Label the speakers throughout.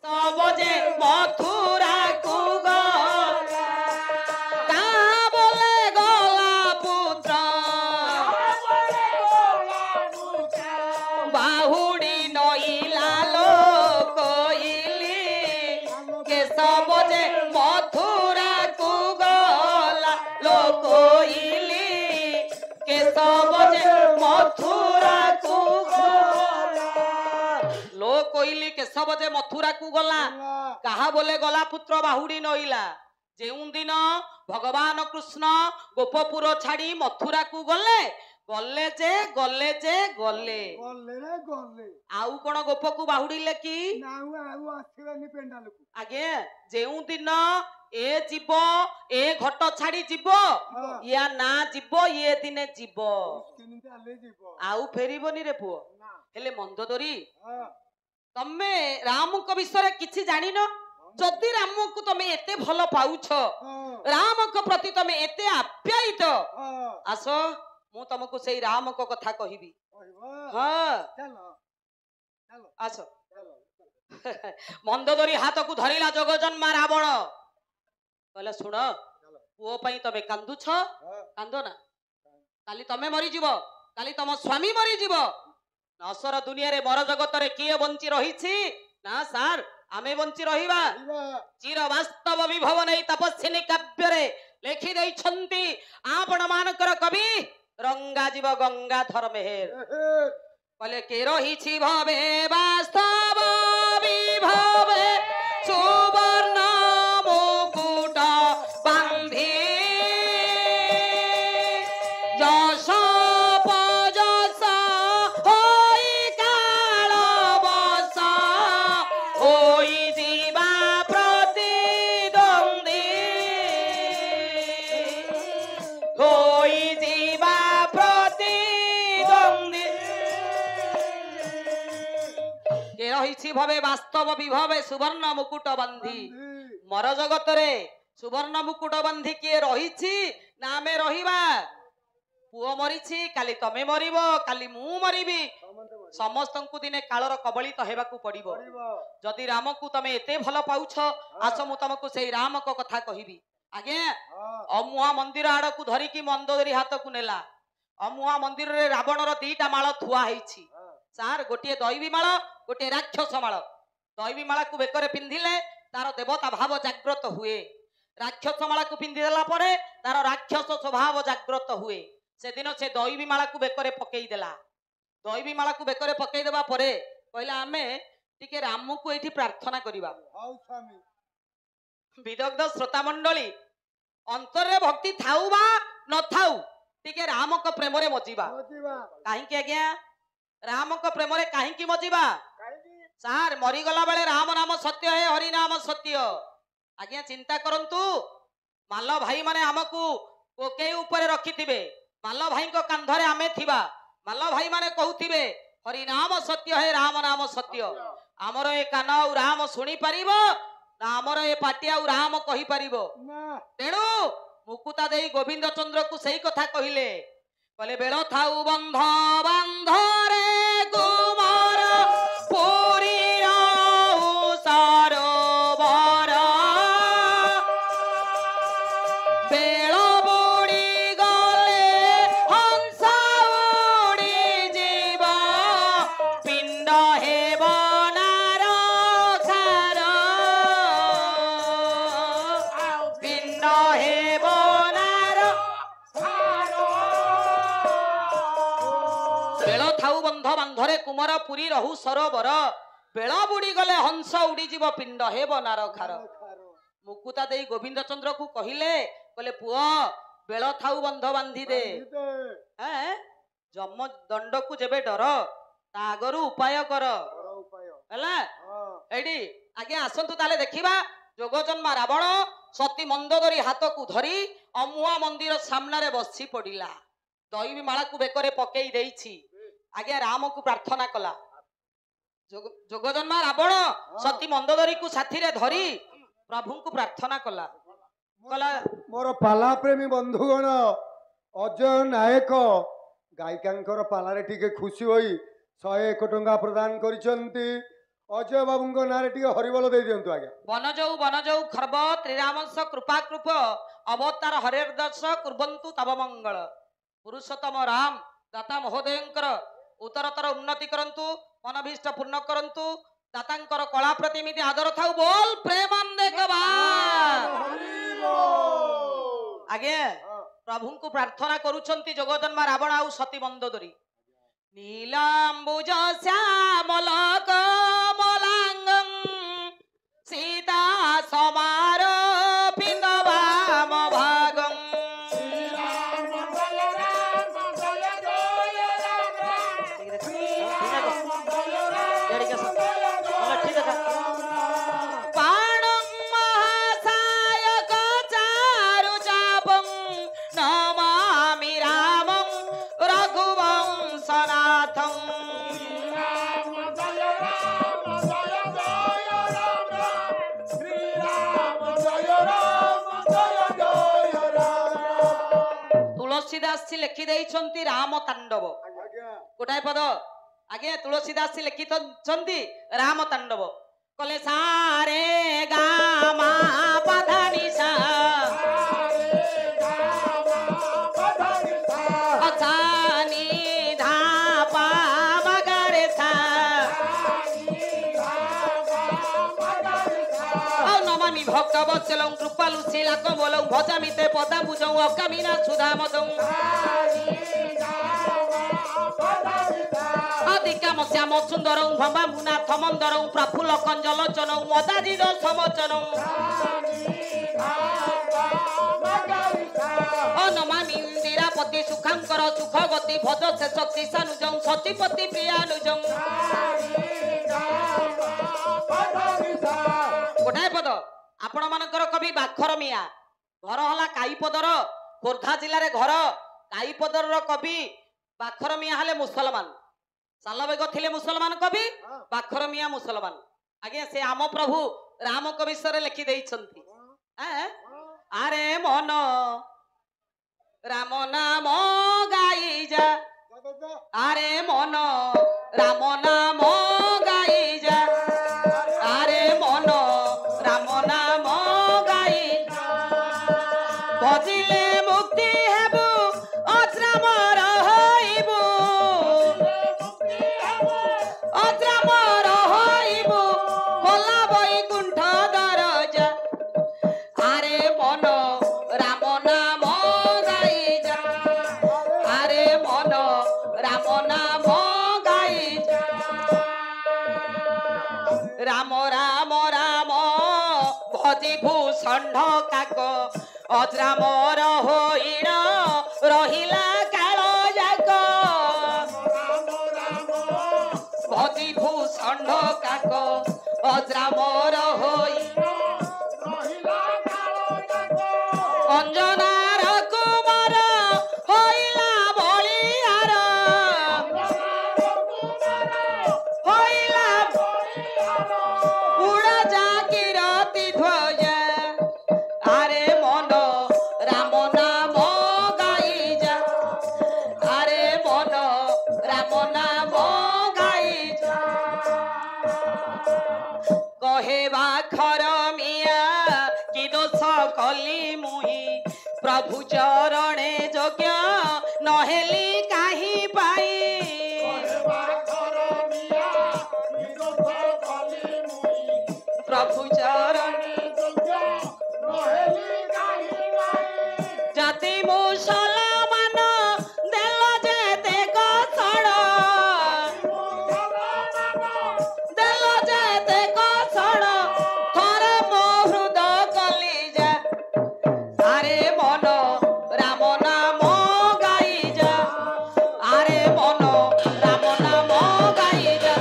Speaker 1: सब जे मथुरा को गला कहाँ बोले गला पुत्र बाहुड़ी नईला लोक के सब जे मथुरा को गला लोक के सब जे मथुरा को लोक के सब जे मथुरा को गला कहा बोले गला पुत्र बाहुड़ी नईला जेउं दिन भगवान कृष्ण गोपपुर छाड़ी मथुरा को गले गले जे गले जे गले आउ कोन गोप को बाहुड़िले कि आगे जेउं दिन ए जीव ए घट छाड़ी जीव या ना जीव ये दिने जीव आउ फेरिबनी रे पुओ हेले मंदोदरी तमे राम को विषय किछि जानि न जदि राम को तमे एते भल पाउछ राम को प्रति तमे एते आप्यायित आसो मु तुमको सेई राम को कथा कहिबी हां आसो मंदोदरी हाथ को धरिला जोगजन्मा रावण कहले सुन पुओ पई तमे कांदुछ कांदो ना काली तमे मरि जीवो काली तम स्वामी मरि जीवो नसर दुनिया रे मर जगत रे किए बंची रहिछि ना सार आमे बंची रहिबा चिर वास्तव विभव नै तपस्विनी काव्य रे लेखि देइ छंती आपण मानकर कवि रंगा जीव गंगाधर मेहेर कहले के रहिछि भवे वास्तव विभव सुवर्ण मुकुट बांधी जस भवे वास्तव विभवे सुवर्ण मुकुट बंधी मर जगत रे सुवर्ण मुकुट बंधी किए रहिछि नामे रहिबा पुओ मरिछि काली तमे मरिबो काली मु मरिबी समस्तंकु दिने कालर कबलित हेबाकू पड़िबो जदि राम को तमे एते भल पाउछ आस मु तुमको सेई राम को कथा कहिबी आगे अमुहा मंदिर आड़ को धरी की मंदोदरी हाथ को नेला अमुहा मंदिर रे रावण रो दीटा माळ थुआ heiछि सार गोटे दैवी माळ गोटे राक्षस माळ दैवी माला को बेकरे पिंधिले तार देवता भाव जाग्रत हुए राक्षस माला को पिंधि देला परे तार राक्षस स्वभाव जाग्रत हुए से दिन से दैवी माला को बेकरे पकेई देला दैवी माला को बेकरे पकेई देबा परे कहला आमे टिके राम को एठी प्रार्थना करिबा विदग्ध श्रोता मंडली अंतर रे भक्ति थाउ बा न थाउ टिके राम को प्रेम रे मजीबा काहे के आज्ञा राम को प्रेम रे काहे की मजीबा सार मरीगला बेले राम नाम सत्य है हरि नाम सत्य आज्ञा चिंता करंतु माल भाई माने हमकु कोके ऊपर रखिथिबे माल भाई को कांधरे आमे थिबा माल भाई माने कहउथिबे हरि नाम सत्य है राम नाम सत्य हमर ए कान आ राम सुनी परिबो ना हमर ए पाटी आ राम कहि परिबो तेणु मुकुता देई गोविंद चंद्र को सही कथा कहिले कहले बेलो थाउ बंध बंध रे कुमार पुरी सरोवर बेल बुड़ी गले हंस उड़ी जीव पिंड हेब नार खार पिंड हेब नार बेल थाउ बंध बांधरे कुमार पुरी रहु सरोवर बेल बुड़ी गले हंस उड़ी जीव पिंड हेब नार खार मुकुता देई गोविंद चंद्र को कहिले कहले पुओ बेल थाउ बंध बांधी दे हैं जम दंड को जेबे डर ता आगरु उपाय कर हला एडी आगे आसंतु ताले देखिबा जोगजन्मा रावण सती मंदोदरी हाथ को धरी अमुआ मंदिर सामने रे बसी पड़िला दैवी माला को बेकरे पकेई देइछि आगे राम को प्रार्थना कला जोगजन्मा रावण सती मंदोदरी को साथी रे धरी प्रभु को प्रार्थना कला कला
Speaker 2: मोर पाला प्रेमी बंधुगण अजय नायक गायिकांकर पालारे टिके खुशी होई 101 टंका प्रदान करिसंती ଅଜୟ ବାବୁଙ୍କ ନାଁରେ ଟିକେ ହରିବୋଲ ଦେଇ ଦିଅନ୍ତୁ ଆଜ୍ଞା।
Speaker 1: ବନଯଉ ଖର୍ବ ତ୍ରିରାମଂଶ କୃପାକୃପ ଅବତାର ହରେର ଦର୍ଶ କୁର୍ବନ୍ତୁ ତବ ମଙ୍ଗଳ। ପୁରୁଷୋତ୍ତମ ରାମ ଦାତା ମହୋଦୟଙ୍କର ଉତ୍ତରତର ଉନ୍ନତି କରନ୍ତୁ, ମନଭୀଷ୍ଟ ପୂର୍ଣ୍ଣ କରନ୍ତୁ। ଦାତାଙ୍କର କଳା ପ୍ରତି ଏମିତି ଆଦର ଥାଉ। ବୋଲ ପ୍ରେମାନନ୍ଦେ ଆଜ୍ଞା ପ୍ରଭୁଙ୍କୁ ପ୍ରାର୍ଥନା କରୁଛନ୍ତି ଜଗଦନ୍ମା ରାବଣ ଆଉ ସତୀ ମନ୍ଦୋଦରୀ। ନୀଲାମ୍ବୁଜ ଶ୍ୟାମଲ କମଲାଙ୍ଗଂ ସୀତା ସମାର ପିନ୍ଦବାମ ଭାଗଂ। ପାଣଂ ମହାସାୟକ ଚାରୁ ଚାପଂ ନମାମି ରାମଂ ରଘୁବଂଶନାଥଂ। ତୁଳସୀଦାସ ଲେଖି ଦେଇଛନ୍ତି ରାମ ତାଣ୍ଡବ ଗୋଟାଏ ପଦ। ଆଜ୍ଞା ତୁଳସୀଦାସ ଲେଖିଛନ୍ତି ରାମ ତାଣ୍ଡବ। କଲେ ସାରେ ଗା ମା ପଧା ନିଶା ଅସାନି ଧା ପା ମଗରେ ଥା ଆଉ ନମାମି ଭକ୍ତ ବତ୍ସଲଂ କୃପାଲୁ ଶିଲା କମଲଂ ଭଜାମିତେ ପଦାବୁଜଂ ଅକାମିନା ସୁଧାମଦଂ। ଅଧିକାମ ଶ୍ୟାମ ସୁନ୍ଦରଂ ଭମ୍ବାମୁନାଥ ମନ୍ଦରଂ ପ୍ରଫୁଲ୍ଲ କଞ୍ଜଲୋଚନଂ ମଦାଜିର ସମଚନଂ। ନମାମି ଇନ୍ଦିରାପତି ସୁଖାଙ୍କର ସୁଖ ଗତି ଭଜ ଶେଷ କିଶାନୁଜଂ ସତୀପତି ପ୍ରିୟାନୁଜଂ। ଗୋଟାଏ ପଦ ଆପଣ ମାନଙ୍କର କବି ବାଖର ମିଆ ଘର ହେଲା କାଇପଦର, ଖୋର୍ଦ୍ଧା ଜିଲ୍ଲାରେ ଘର। କାଇପଦର କବି ବାଖର ମିଆ ହେଲେ ମୁସଲମାନ। ସାଲବେଗ ଥିଲେ ମୁସଲମାନ କବି, ବାଖର ମିଆ ମୁସଲମାନ। ଆଜ୍ଞା ସେ ଆମ ପ୍ରଭୁ ରାମଙ୍କ ବିଷୟରେ ଲେଖି ଦେଇଛନ୍ତି। ଆରେ ମନ ରାମ ନାମ ଗାଇଯା, ଆରେ ମନ ରାମ ନାମ ଗାଇଯା, ଆରେ ମନ ରାମ ନାମ ଗାଇଯା। ଭଜିଲେ ମୁକ୍ତି ହେବୁ ଅଜରାମର ହଇବୁ, ଅଜରାମର ହଇବୁ ଖୋଲା ବୈକୁଣ୍ଠ ଦରଜା। ଆରେ ମନ ରାମ ନାମ ଗାଇଯା, ଆରେ ମନ ରାମ ନାମ ଗାଇଯା। ରାମ ରାମ ରାମ ଭଜିବୁ ଷଣ୍ଢ କାକ ଅଜରାମର ହୋଇଣ ରହିଲା କାଳ ଯାକ। ଭଜିବୁ ଷଣ୍ଢ କାକ ଅଜରାମର ହୋଇ ଅଞ୍ଜନାର କୁମାର ହୋଇଲା ବଳିହାର, ହୋଇଲା ଉଡ଼ା ଜାକିରତି ଧ୍ୱଜା। ଆରେ ମନ ରାମ ନାମ ଗାଇଯା, ଆରେ ମନ ରାମ ନାମ ଗାଇଯା। କହେ ବାଖର ମିଆ କି ଦୋଷ କଲି ମୁହିଁ, ପ୍ରଭୁ ଚରଣେ ଯୋଗ୍ୟ ନହେଲି କାହିଁ ପାଇ। ପ୍ରଭୁ ଚରଣେ ଜାତି ମୁସଲମାନ ଦେଲ ଯେତେ କଷଣ, ଦେଲ ଯେତେ କଷଣ ଥରେ ମୋ ହୃଦ କଲିଜା। ଆରେ ମନ ରାମ ନାମ ଗାଇଯା, ଆରେ ମନ ରାମ ନାମ ଗାଇଯା।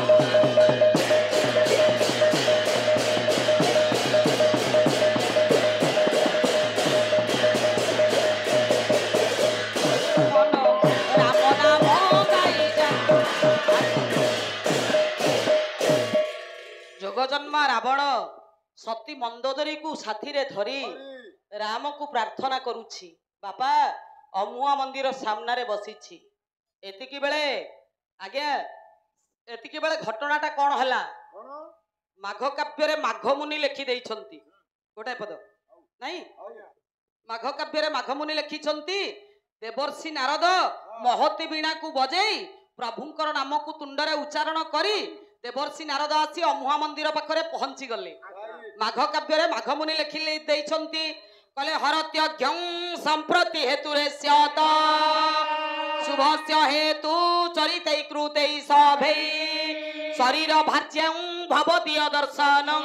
Speaker 1: ମନ ରାମ ନାମ ଗାଇଯା। ଯୋଗଜନ୍ମା ରାବଣ ସତୀ ମନ୍ଦୋଦରୀକୁ ସାଥିରେ ଧରି ରାମକୁ ପ୍ରାର୍ଥନା କରୁଛି। ବାପା ଅମୁଆ ମନ୍ଦିର ସାମ୍ନାରେ ବସିଛି। ଏତିକି ବେଳେ ଆଜ୍ଞା ଏତିକି ବେଳେ ଘଟଣାଟା କଣ ହେଲା
Speaker 2: କଣ
Speaker 1: ମାଘ କାବ୍ୟରେ ମାଘ ମୁନି ଲେଖି ଦେଇଛନ୍ତି ଗୋଟାଏ ପଦ ନାଇଁ
Speaker 2: ଆଜ୍ଞା
Speaker 1: ମାଘ କାବ୍ୟରେ ମାଘ ମୁନି ଲେଖିଛନ୍ତି ଦେବର୍ଷି ନାରଦ ମହତୀ ବୀଣାକୁ ବଜେଇ ପ୍ରଭୁଙ୍କର ନାମକୁ ତୁଣ୍ଡରେ ଉଚ୍ଚାରଣ କରି ଦେବର୍ଷି ନାରଦ ଆସି ଅମୁହା ମନ୍ଦିର ପାଖରେ ପହଞ୍ଚି ଗଲେ। ମାଘ କାବ୍ୟରେ ମାଘ ମୁନି ଲେଖି ଦେଇଛନ୍ତି କହିଲେ ହରତ୍ୟଜ୍ଞଂ ସମ୍ପ୍ରତି ହେତୁରେ ସ୍ୟତ ଶୁଭସ୍ୟ ହେତୁ ଚରିତୈ କୃତୈ ସଭୈ ଶରୀର ଭାର୍ଯ୍ୟଂ ଭବତି ଦର୍ଶନଂ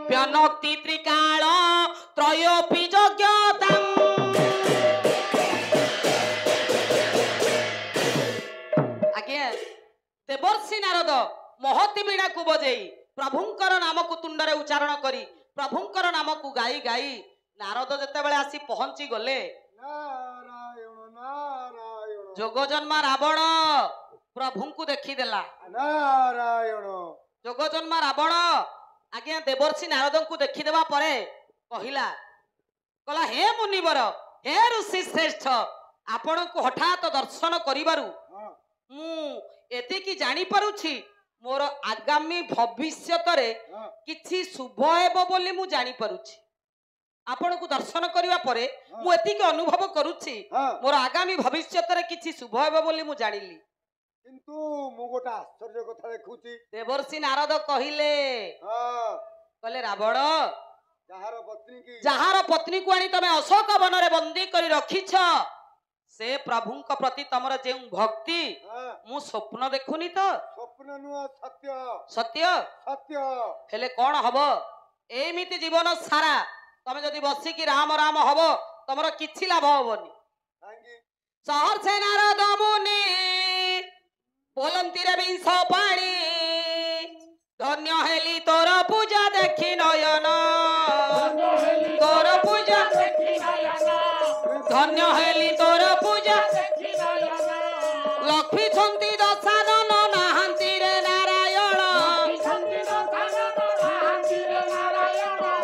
Speaker 1: ବ୍ୟନକ୍ତି ତ୍ରିକାଳ ତ୍ରୟୋପି ଯଜ୍ଞତାଂ। ଆଜ୍ଞା ଦେବର୍ଷି ନାରଦ ମହତୀ ବୀଣାକୁ ବଜେଇ ପ୍ରଭୁଙ୍କର ନାମକୁ ତୁଣ୍ଡରେ ଉଚ୍ଚାରଣ କରି ପ୍ରଭୁଙ୍କର ନାମକୁ ଗାଇ ଗାଇ ନାରଦ ଯେତେବେଳେ ଆସି ପହଞ୍ଚି ଗଲେ
Speaker 2: ନାରାୟଣ ନାରାୟଣ
Speaker 1: ଯୋଗଜନ୍ମା ରାବଣ ପ୍ରଭୁଙ୍କୁ ଦେଖିଦେଲା।
Speaker 2: ନାରାୟଣ
Speaker 1: ଯୋଗଜନ୍ମା ରାବଣ ଆଜ୍ଞା ଦେବର୍ଷି ନାରଦଙ୍କୁ ଦେଖିଦେବା ପରେ କହିଲା ହେ ମୁନିବର ହେ ଋଷି ଶ୍ରେଷ୍ଠ ଆପଣଙ୍କୁ ହଠାତ୍ ଦର୍ଶନ କରିବାରୁ
Speaker 2: ହଁ
Speaker 1: ମୁଁ ଏତିକି ଜାଣିପାରୁଛି ମୋର ଆଗାମୀ ଭବିଷ୍ୟତରେ
Speaker 2: ହଁ
Speaker 1: କିଛି ଶୁଭ ହେବ ବୋଲି ମୁଁ ଜାଣିପାରୁଛି। ଆପଣଙ୍କୁ ଦର୍ଶନ କରିବା ପରେ ମୁଁ ଏତିକି ଅନୁଭବ କରୁଛି
Speaker 2: ହଁ
Speaker 1: ମୋର ଆଗାମୀ ଭବିଷ୍ୟତରେ କିଛି ଶୁଭ ହେବ ବୋଲି ମୁଁ ଜାଣିଲି।
Speaker 2: କିନ୍ତୁ ମୁଁ ଗୋଟେ ଆଶ୍ଚର୍ଯ୍ୟ କଥା ଦେଖୁଛି।
Speaker 1: ଦେବର୍ଷି ନାରଦ କହିଲେ ରାବଣ ଯାହାର ପତ୍ନୀକୁ ଆଣି ତମେ ଅଶୋକ ବନରେ ବନ୍ଦୀ କରି ରଖିଛ ସେ ପ୍ରଭୁଙ୍କ ପ୍ରତି ତମର ଯେଉଁ ଭକ୍ତି ମୁଁ ସ୍ୱପ୍ନ ଦେଖୁନି ତ?
Speaker 2: ସ୍ୱପ୍ନ ନୁହଁ ସତ୍ୟ
Speaker 1: ସତ୍ୟ
Speaker 2: ସତ୍ୟ।
Speaker 1: ହେଲେ କଣ ହବ ଏମିତି ଜୀବନ ସାରା ତମେ ଯଦି ବସିକି ରାମ ରାମ ହବ ତମର କିଛି ଲାଭ ହବନି।
Speaker 2: କାହିଁକି?
Speaker 1: ସହର୍ଷେ ନାରଦ ମୁନି ବୋଲନ୍ତିରେ ବିଂଶ ପାଣି ଧନ୍ୟ ହେଲି ତୋର ପୂଜା ଦେଖି ନୟନ ତୋର ପୂଜା ଧନ୍ୟ ହେଲି ତୋର ପୂଜା ଲକ୍ଷ୍ମୀ ଛନ୍ତି ଦଶାନନ ନାହାନ୍ତି ରେ ନାରାୟଣ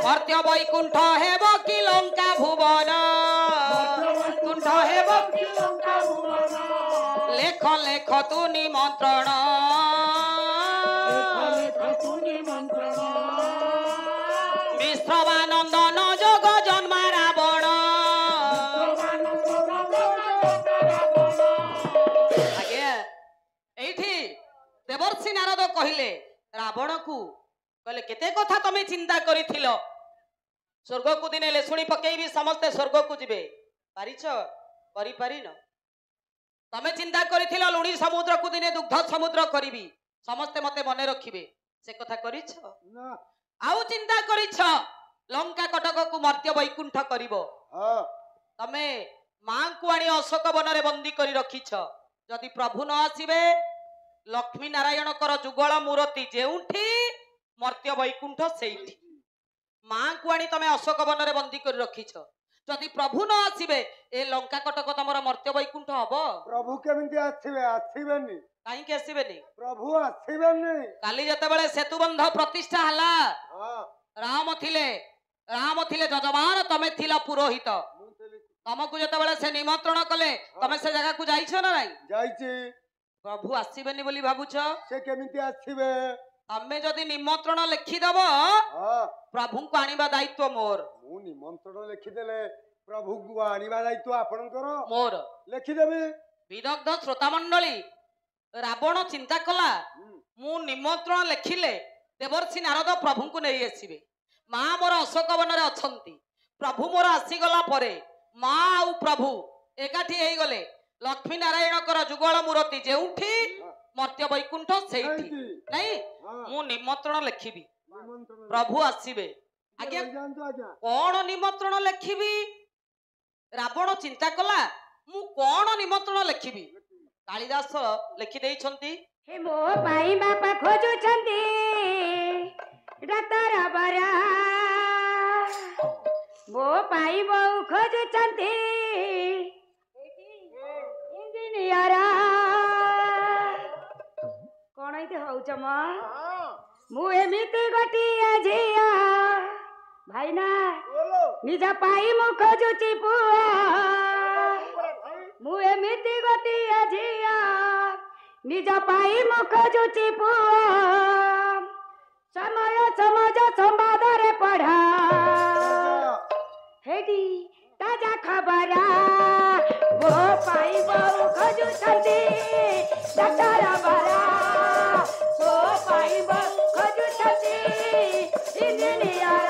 Speaker 1: ମର୍ତ୍ୟ ବୈକୁଣ୍ଠ ହେବ କି ଲଙ୍କା ଭୁବନ ବୈକୁଣ୍ଠ ହେବ ଲେଖ ଲେଖ ତୁ ନିମନ୍ତ୍ରଣ ବିଶ୍ରବାନନ୍ଦନ ଯୋଗ ଜନ୍ମା ରାବଣ। ଆଜ୍ଞା ଏଇଠି ଦେବର୍ଷି ନାରଦ କହିଲେ ରାବଣକୁ କେତେ କଥା ତମେ ଚିନ୍ତା କରିଥିଲ ସ୍ୱର୍ଗକୁ ଦିନେ ଲେଶୁଣି ପକେଇବି ସମସ୍ତେ ସ୍ୱର୍ଗକୁ ଯିବେ ପାରିଛ କରିପାରିନ? ତମେ ଚିନ୍ତା କରିଥିଲ ଲୁଣି ସମୁଦ୍ରକୁ ଦିନେ ଦୁଗ୍ଧ ସମୁଦ୍ର କରିବି ସମସ୍ତେ ମତେ ମନେ ରଖିବେ ସେ କଥା କରିଛ? ଆଉ ଚିନ୍ତା କରିଛ ଲଙ୍କା କଟକକୁ ମର୍ତ୍ୟ ବୈକୁଣ୍ଠ କରିବ? ତମେ ମାଙ୍କୁ ଆଣି ଅଶୋକ ବନରେ ବନ୍ଦୀ କରି ରଖିଛ ଯଦି ପ୍ରଭୁ ନ ଆସିବେ ଲକ୍ଷ୍ମୀ ନାରାୟଣଙ୍କର ଯୁଗଳ ମୂରତି ଯେଉଁଠି ମର୍ତ୍ୟ ବୈକୁଣ୍ଠ ସେଇଠି ମାଙ୍କୁ ଆଣି ତମେ ଅଶୋକ ବନରେ ବନ୍ଦୀ କରି ରଖିଛ ଯଦି ପ୍ରଭୁ ନ ଆସିବେ ଏ ଲଙ୍କା କଟକ ତମର ମର୍ତ୍ୟ ବୈକୁଣ୍ଠ ହବ?
Speaker 2: ପ୍ରଭୁ କେମିତି ଆସିବେ? ଆସିବେନି।
Speaker 1: କାହିଁକି ଆସିବେନି?
Speaker 2: ପ୍ରଭୁ ଆସିବେନି।
Speaker 1: କାଲି ଯେତେବେଳେ ସେତୁବନ୍ଧ ପ୍ରତିଷ୍ଠା ହେଲା ରାମ ଥିଲେ ଯଜମାନ ତମେ ଥିଲ ପୁରୋହିତ ତମକୁ ଯେତେବେଳେ ସେ ନିମନ୍ତ୍ରଣ କଲେ ତମେ ସେ ଜାଗାକୁ ଯାଇଛ ନା ନାଇଁ?
Speaker 2: ଯାଇଛି।
Speaker 1: ପ୍ରଭୁ ଆସିବେନି ବୋଲି ଭାବୁଛ?
Speaker 2: ସେ କେମିତି ଆସିବେ?
Speaker 1: ତମେ ଯଦି ନିମନ୍ତ୍ରଣ ଲେଖିଦବ ପ୍ରଭୁଙ୍କୁ ଆଣିବା ଦାୟିତ୍ୱ ମୋର।
Speaker 2: ମୁଁ ନିମନ୍ତ୍ରଣ ଲେଖିଦେଲେ ପ୍ରଭୁଙ୍କୁ ଆଣିବା ଦାୟିତ୍ୱ ଆପଣଙ୍କର?
Speaker 1: ମୋର।
Speaker 2: ଲେଖିଦେବି।
Speaker 1: ବିଦଗ୍ଧ ଶ୍ରୋତା ମଣ୍ଡଳୀ ରାବଣ ଚିନ୍ତା କଲା ମୁଁ ନିମନ୍ତ୍ରଣ ଲେଖିଲେ ଦେବର୍ଷି ନାରଦ ପ୍ରଭୁଙ୍କୁ ନେଇ ଆସିବେ ମା ମୋର ଅଶୋକ ବନରେ ଅଛନ୍ତି ପ୍ରଭୁ ମୋର ଆସିଗଲା ପରେ ମା ଆଉ ପ୍ରଭୁ ଏକାଠି ହେଇଗଲେ ଲକ୍ଷ୍ମୀ ନାରାୟଣଙ୍କର ଯୁଗଳ ମୂରତି ଯେଉଁଠି ମର୍ତ୍ୟ ବୈକୁଣ୍ଠ ସେଇଠି ନାଇଁ ମୁଁ ନିମନ୍ତ୍ରଣ ଲେଖିବି ପ୍ରଭୁ ଆସିବେ। ଆଜ୍ଞା କଣ ନିମନ୍ତ୍ରଣ ଲେଖିବି? ରାବଣ ଚିନ୍ତା କଲା ମୁଁ କଣ ନିମନ୍ତ୍ରଣ ଲେଖିବି? କାଳିଦାସ ଲେଖି ଦେଇଛନ୍ତି
Speaker 3: ମୋ ପାଇଁ ବାପା ଖୋଜୁଛନ୍ତି ଡାକ୍ତର ବରା ମୋ ପାଇଁ ବୋଉ ଖୋଜୁଛନ୍ତି ଇଞ୍ଜିନିୟର। କଣ ଏମିତି ହଉଛ ମ? ମୁଁ ଏମିତି ଗୋଟିଏ ଝିଅ ଭାଇନା ନିଜ ପାଇଁ ମୁଁ ଖୋଜୁଛି ପୁଅ ମୁଁ ଏମିତି ଗୋଟିଏ ଝିଅ ନିଜ ପାଇଁ ମୁଁ ଖୋଜୁଛି ପୁଅ ସମୟ ସମାଜ ସମ୍ବାଦରେ ପଢ଼ ହେଠି ତାଜା ଖବର ମୋ ପାଇଁ ବୋଉ ଖୋଜୁଛନ୍ତି ଡାକ୍ତର ବରା ମୋ ପାଇଁ ବୋଉ ଖୋଜୁଛନ୍ତି ଇଞ୍ଜିନିୟର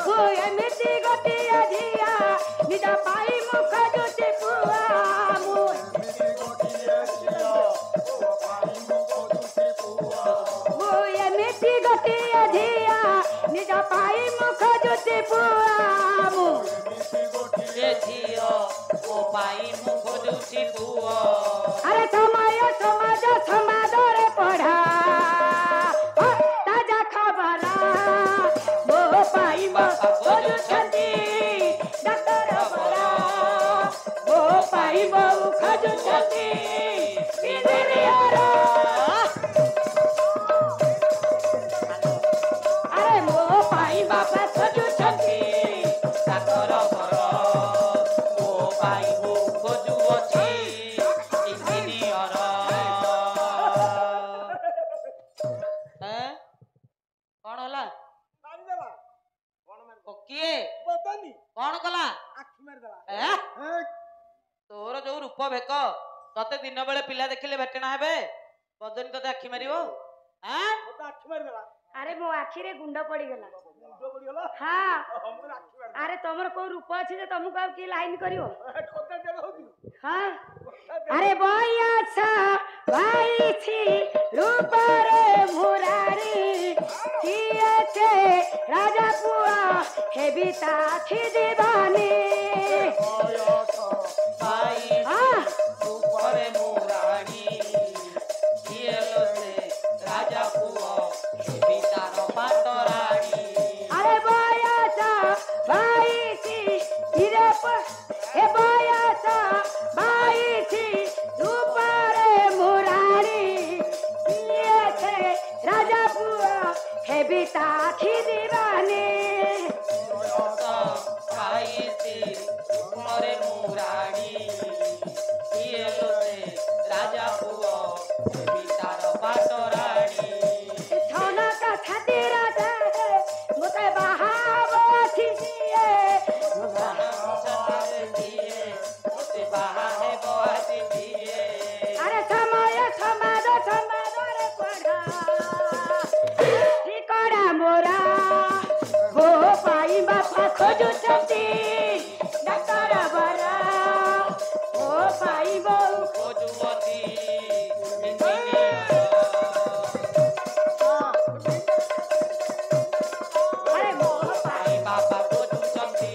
Speaker 3: ମୁଁ ଏମିତି ଗୋଟିଏ ଝିଅ ନିଜ ପାଇଁ ମୁଁ ଖୋଜୁଛି ପୁଅ ମୁଁ ଏମିତି ଗୋଟିଏ ଝିଅ ନିଜ ପାଇଁ ମୁଁ ଖୋଜୁଛି ପୁଅ ମୁଁ
Speaker 1: ଝିଅ ମୋ ପାଇଁ ମୁଁ ଖୋଜୁଛି ପୁଅ।
Speaker 3: ଆରେ ସମୟ ସମାଜ ସମ୍ବାଦରେ ପଢ଼ ତାଜା ଖବର ମୋ ପାଇଁ ବାପା ଖୋଜୁଛନ୍ତି ଡାକ୍ତର ବରା ମୋ ପାଇଁ ବୋଉ ଖୋଜୁଛନ୍ତି ଇଞ୍ଜିନିୟର ଆରେ ମୋ ପାଇଁ ବାପା ଖୋଜୁଛନ୍ତି
Speaker 1: ଡାକ୍ତର ବର ମୋ ପାଇଁ ବୋଉ ଖୋଜୁଅଛି ଇଞ୍ଜିନିୟର। କଣ ହେଲା? କିଏ କଣ କଲା? ତୋର ଯୋଉ ରୂପ ଭେକ ତତେ ଦିନ ବେଳେ ପିଲା ଦେଖିଲେ ଭେଟଣା ହେବେ ବଦନି ତତେ ଆଖି ମାରିବ।
Speaker 3: ଆରେ ମୋ ଆଖିରେ ଗୁଣ୍ଡ ପଡିଗଲା। ହଁ ଆରେ ତମର କୋଉ ରୂପ ଅଛି ଯେ ତମକୁ ଆଉ କିଏ ଲାଇନ କରିବ? ହଁ ଆରେ ବୟସ ଭାଇଛି ରୂପରେ ମୁରାରୀ କିଏ ସେ ରାଜା ପୁଅ ହେବି ତା ଆଖି ଦେବାନି
Speaker 1: ଉପରେ ମୁରାଣୀ କିଏ ଲୋ ସେ ରାଜା ପୁଅ ହେବି ତାର ପାଟରାଣୀ।
Speaker 3: ଆରେ ବୟସ ଭାଇଛି ଏ ବୟସ ଭାଇଛି ରୂପରେ ମୁରାରୀ କିଏ ସେ ରାଜା ପୁଅ ହେବି ତା ଆଖି ଦେବାନି
Speaker 1: ଉପରେ ମୁରାଣୀ କିଏ ଲୋ ସେ ରାଜା ପୁଅ ହେବି ତାର ପାଟରାଣୀ।
Speaker 3: ଛନକା ଛାତିର ମୋତେ ବାହାବ ଅଛି ଆରେ ସମୟ ସମାଜ ସମ୍ବାଦରେ ପଢ଼ ଠିକଣା ମୋରା ମୋ ପାଇଁ ବାପା ଖୋଜୁଛନ୍ତି ଡାକ୍ତର ବରା ମୋ ପାଇଁ ବୋଉ
Speaker 1: ଖୋଜୁଅଛି
Speaker 3: ଆରେ ମୋ ପାଇଁ
Speaker 1: ବାପା ଖୋଜୁଛନ୍ତି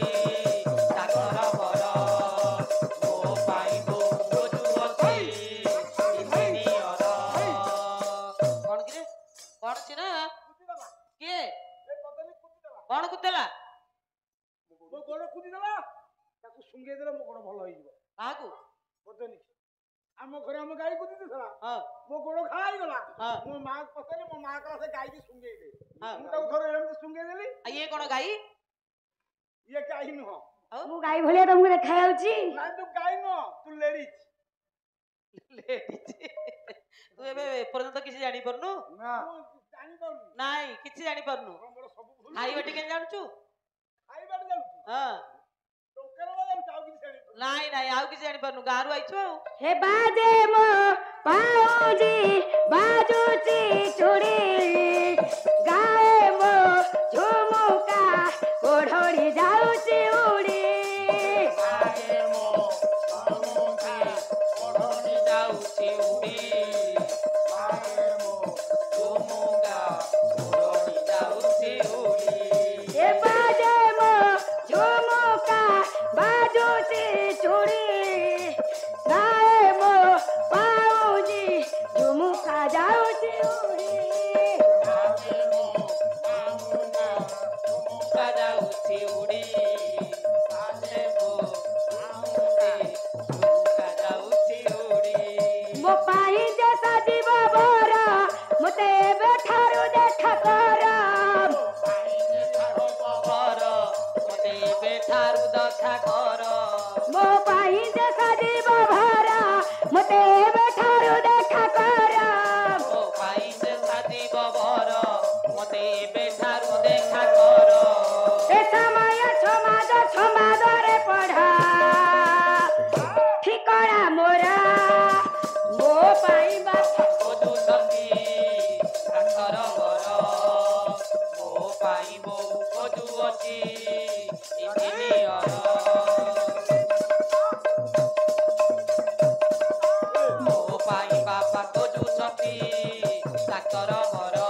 Speaker 1: ଡାକ୍ତର ବର ମୋ ପାଇଁ ବୋଉ ଖୋଜୁଅଛି ଇଞ୍ଜିନିୟର। କଣ କିରେ କଣ ଅଛି ନା କିଏ କଣ କୁଦେଲା?
Speaker 2: ମୋ ଗୋଡ଼ କୁଦିଦେଲା ତାକୁ ଶୁଙ୍ଗେଇ ଦେଲେ ମୋ ଗୋଡ଼ ଭଲ ହେଇଯିବ।
Speaker 1: କାହାକୁ?
Speaker 2: ବଦନି ଆମ ଘରେ ଆମ ଗାଈ କୁଦି ଦେଇଥିଲା
Speaker 1: ହଁ
Speaker 2: ମୋ ଗୋଡ଼ ଘା ହେଇଗଲା।
Speaker 1: ହଁ
Speaker 2: ମୋ ମା ପଚାରିଲି ମୋ ମା କହିଲା ସେ ଗାଈକି ଶୁଙ୍ଗେଇ ଦେ।
Speaker 1: ହଁ।
Speaker 2: ମୁଁ ତାକୁ ଥରେ ଏମିତି ଶୁଙ୍ଗେଇ ଦେଲି।
Speaker 1: ଇଏ କଣ ଗାଈ?
Speaker 2: ଇଏ ଗାଈ ନୁହଁ।
Speaker 3: ମୁଁ ଗାଈ ଭଳିଆ ତମକୁ ଦେଖାଯାଉଛି?
Speaker 2: ନାଇଁ ତୁ ଗାଈ ନୁହଁ ତୁ ଲେଡିଜ।
Speaker 1: ତୁ ଏବେ ଏପର୍ଯ୍ୟନ୍ତ କିଛି ଜାଣିପାରୁନୁ?
Speaker 2: ନା ମୁଁ ଜାଣିପାରୁନି।
Speaker 1: ନାଇଁ କିଛି ଜାଣିପାରୁନୁ।
Speaker 2: ସବୁ ଭୁଲ
Speaker 1: ଖାଇବା ଟିକେ ଜାଣୁଛୁ?
Speaker 2: ଖାଇବାଟା ଜାଣୁଛୁ।
Speaker 1: ହଁ
Speaker 2: ଟୋକେର ଜାଣୁଛୁ ଆଉ କିଛି ଜାଣିପାରୁନି।
Speaker 1: ନାଇଁ ନାଇଁ ଆଉ କିଛି ଜାଣିପାରୁନୁ ଗାଁରୁ ଆଇଛୁ ଆଉ।
Speaker 3: हे बाजे मो पाऊजी बाजूची चुडी गाए मो झुमुका ओढोडी जाऊची उडी
Speaker 1: गाए मो झुमुका ओढोडी जाऊची उडी गाए मो झुमुका ओढोडी जाऊची उडी
Speaker 3: हे बाजे मो झुमुका बाजूची चुडी गाए मो पाऊजी झुमुका जाऊची उडी
Speaker 1: गाए मो झुमुका ଡାକ୍ତର ମୋର